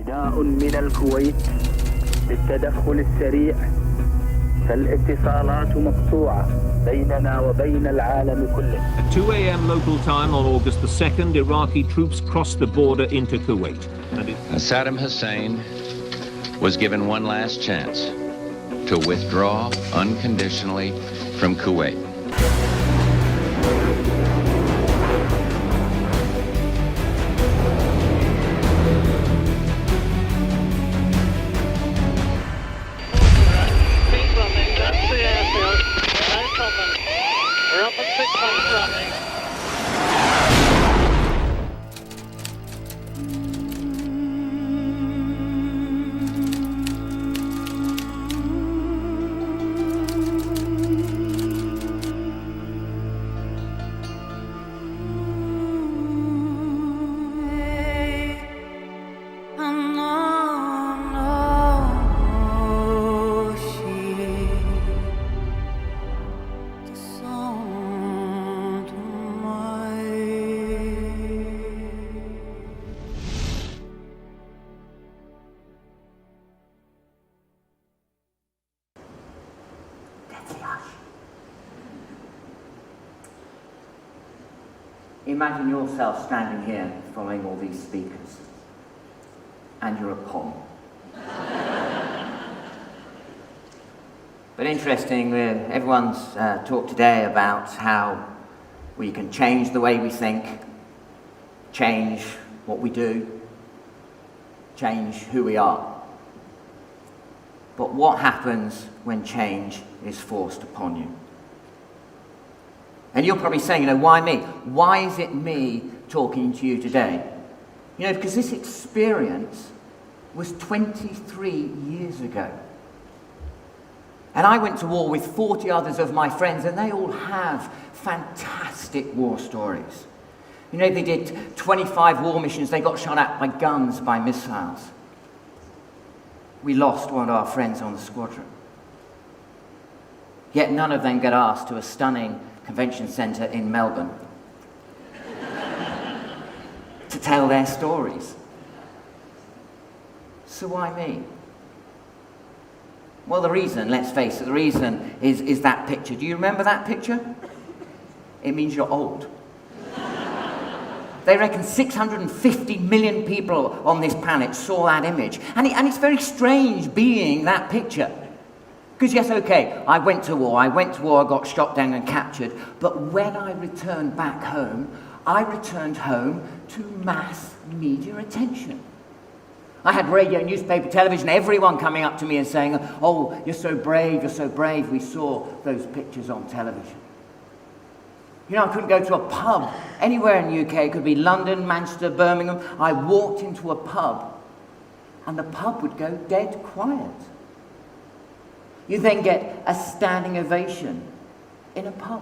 نداء من الكويت بالتدخل السريع، فالاتصالات مقطوعة بيننا وبين العالم كله. At 2 a.m. local time on August the 2nd, Iraqi troops crossed the border into Kuwait. Saddam Hussein was given one last chance to withdraw unconditionally from Kuwait. Imagine yourself standing here following all these speakers, and you're a POM. But interesting, everyone's talked today about how we can change the way we think, change what we do, change who we are. But what happens when change is forced upon you? And you're probably saying, why me? Why is it me talking to you today? Because this experience was 23 years ago. And I went to war with 40 others of my friends, and they all have fantastic war stories. They did 25 war missions, they got shot at by guns, by missiles. We lost one of our friends on the squadron. Yet none of them got asked to a stunning convention centre in Melbourne to tell their stories. So why me? Well, the reason, let's face it, the reason is that picture. Do you remember that picture? It means you're old. They reckon 650 million people on this planet saw that image. And it's very strange being that picture. Because yes, okay, I went to war, I got shot down and captured, but when I returned back home, I returned home to mass media attention. I had radio, newspaper, television, everyone coming up to me and saying, oh, you're so brave, we saw those pictures on television. I couldn't go to a pub anywhere in the UK, it could be London, Manchester, Birmingham. I walked into a pub, and the pub would go dead quiet. You then get a standing ovation in a pub.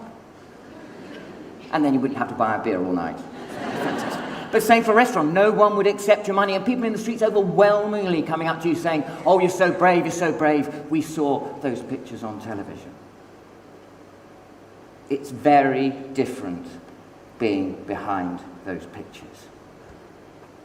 And then you wouldn't have to buy a beer all night. Fantastic. But same for a restaurant. No one would accept your money, and people in the streets overwhelmingly coming up to you saying, oh, you're so brave, we saw those pictures on television. It's very different being behind those pictures.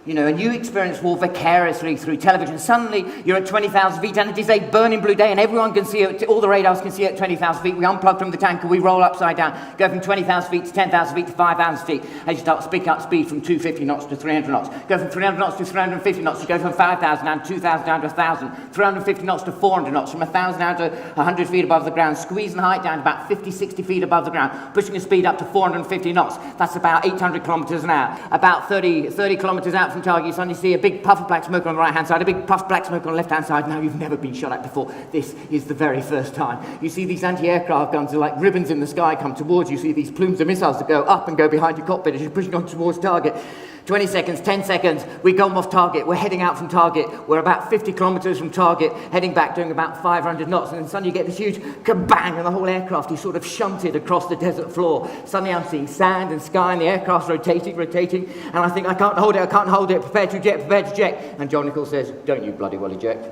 And you experience war vicariously through television. Suddenly, you're at 20,000 feet, and it is a burning blue day, and everyone can see it. All the radars can see it at 20,000 feet. We unplug from the tanker, we roll upside down, go from 20,000 feet to 10,000 feet to 5,000 feet. As you start to pick up speed from 250 knots to 300 knots. Go from 300 knots to 350 knots. You go from 5,000 down to 2,000 down to 1,000. 350 knots to 400 knots. From 1,000 down to 100 feet above the ground. Squeezing the height down to about 50, 60 feet above the ground. Pushing the speed up to 450 knots. That's about 800 kilometers an hour. About 30 kilometers out from target, you suddenly see a big puff of black smoke on the right-hand side, a big puff of black smoke on the left-hand side. Now, you've never been shot at before. This is the very first time. You see these anti-aircraft guns are like ribbons in the sky come towards you. You see these plumes of missiles that go up and go behind your cockpit as you're pushing on towards target. 20 seconds, 10 seconds, we go off target, we're heading out from target, we're about 50 kilometers from target, heading back doing about 500 knots, and then suddenly you get this huge kabang, and the whole aircraft is sort of shunted across the desert floor. Suddenly I'm seeing sand and sky, and the aircraft's rotating, and I think, I can't hold it, prepare to eject, and John Nichols says, don't you bloody well eject.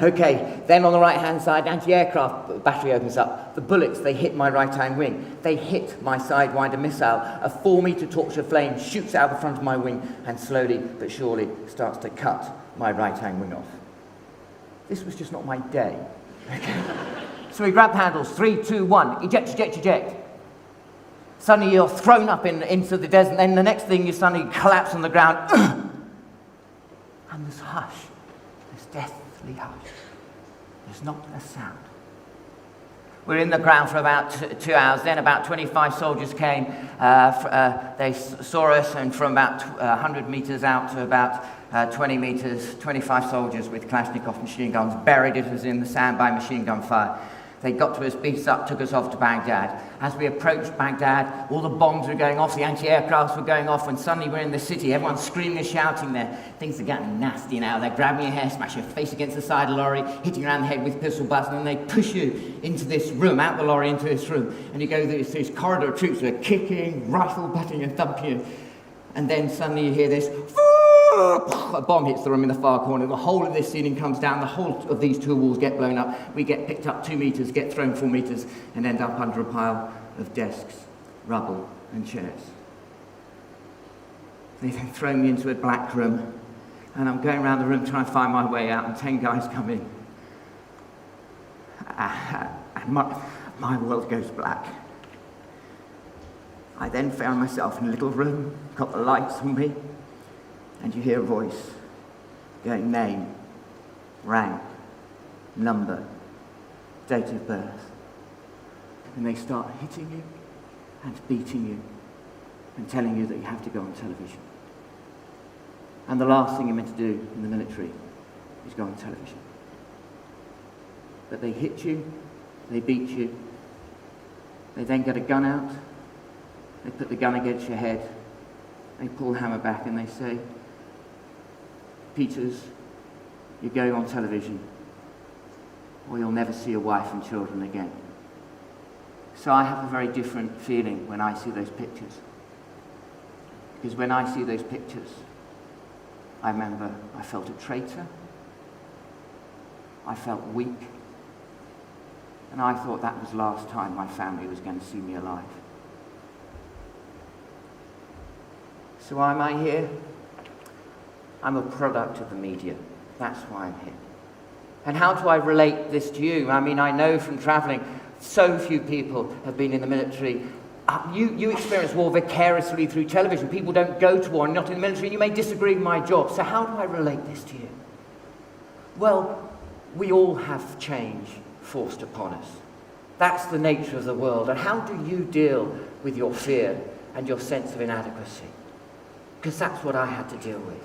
Okay, then on the right-hand side, anti-aircraft battery opens up. The bullets, they hit my right-hand wing. They hit my Sidewinder missile. A 4-metre torch of flame shoots out the front of my wing and slowly but surely starts to cut my right-hand wing off. This was just not my day. Okay. So we grab handles, 3, 2, 1, eject, eject, eject. Suddenly you're thrown up into the desert, and then the next thing you suddenly collapse on the ground. And there's hush, there's deathly hush. There's not a sound. We're in the ground for about 2 hours. Then about 25 soldiers came. They saw us, and from about 100 meters out to about 20 meters, 25 soldiers with Kalashnikov machine guns buried us in the sand by machine gun fire. They got to us, beat us up, took us off to Baghdad. As we approached Baghdad, all the bombs were going off, the anti-aircrafts were going off, and suddenly we're in the city. Everyone's screaming and shouting there. Things are getting nasty now. They're grabbing your hair, smash your face against the side of the lorry, hitting you around the head with pistol butts, and then they push you into this room, out the lorry into this room, and you go through this corridor of troops who are kicking, rifle butting and thumping you. And then suddenly you hear this, a bomb hits the room in the far corner, the whole of this ceiling comes down, the whole of these 2 walls get blown up, we get picked up 2 meters, get thrown 4 meters, and end up under a pile of desks, rubble, and chairs. They then throw me into a black room, and I'm going around the room trying to find my way out, and 10 guys come in. And my world goes black. I then found myself in a little room, got the lights on me, and you hear a voice going name, rank, number, date of birth. And they start hitting you and beating you and telling you that you have to go on television. And the last thing you're meant to do in the military is go on television. But they hit you, they beat you, they then get a gun out, they put the gun against your head, they pull the hammer back and they say, Peters, you're going on television, or you'll never see your wife and children again. So I have a very different feeling when I see those pictures. Because when I see those pictures, I remember I felt a traitor, I felt weak, and I thought that was the last time my family was going to see me alive. So why am I here? I'm a product of the media. That's why I'm here. And how do I relate this to you? I mean, I know from traveling, so few people have been in the military. You experience war vicariously through television. People don't go to war, not in the military. You may disagree with my job. So how do I relate this to you? Well, we all have change forced upon us. That's the nature of the world. And how do you deal with your fear and your sense of inadequacy? Because that's what I had to deal with.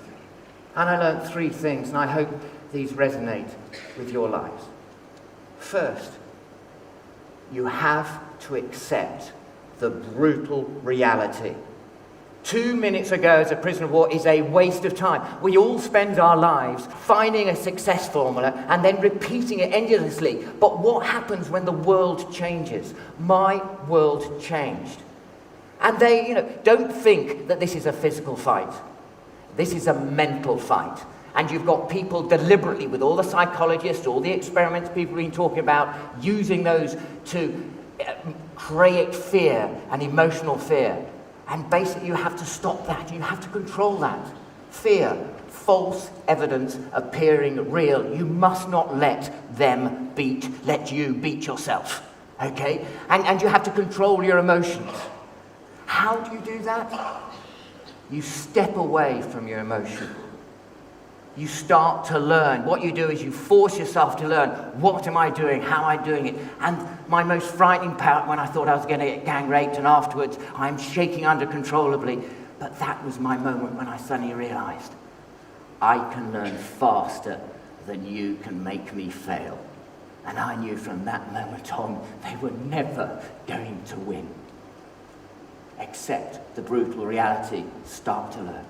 And I learned 3 things, and I hope these resonate with your lives. First, you have to accept the brutal reality. 2 minutes ago as a prisoner of war is a waste of time. We all spend our lives finding a success formula and then repeating it endlessly. But what happens when the world changes? My world changed. And they, don't think that this is a physical fight. This is a mental fight. And you've got people deliberately, with all the psychologists, all the experiments people have been talking about, using those to create fear and emotional fear. And basically you have to stop that. You have to control that. Fear, false evidence appearing real. You must not let you beat yourself. Okay? And you have to control your emotions. How do you do that? You step away from your emotion. You start to learn. What you do is you force yourself to learn. What am I doing? How am I doing it? And my most frightening part, when I thought I was going to get gang raped, and afterwards I'm shaking uncontrollably. But that was my moment when I suddenly realized I can learn faster than you can make me fail. And I knew from that moment on they were never going to win. Accept the brutal reality, start to learn.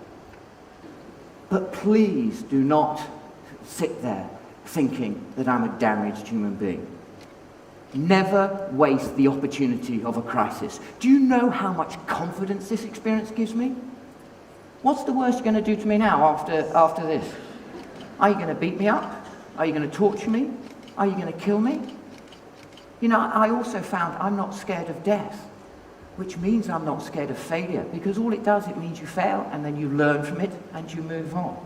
But please do not sit there thinking that I'm a damaged human being. Never waste the opportunity of a crisis. Do you know how much confidence this experience gives me? What's the worst you're going to do to me now after this? Are you going to beat me up? Are you going to torture me? Are you going to kill me? You know, I also found I'm not scared of death, which means I'm not scared of failure, because all it does, it means you fail and then you learn from it and you move on.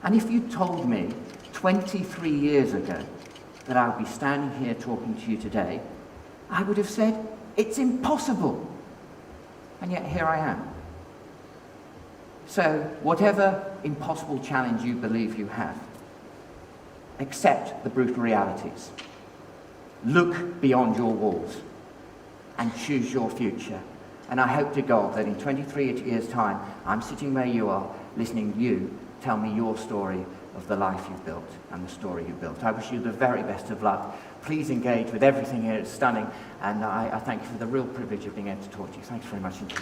And if you told me 23 years ago that I would be standing here talking to you today, I would have said, it's impossible. And yet here I am. So whatever impossible challenge you believe you have, accept the brutal realities. Look beyond your walls and choose your future. And I hope to God that in 23 years' time, I'm sitting where you are, listening to you tell me your story of the life you've built and the story you built. I wish you the very best of luck. Please engage with everything here. It's stunning. And I thank you for the real privilege of being able to talk to you. Thanks very much indeed.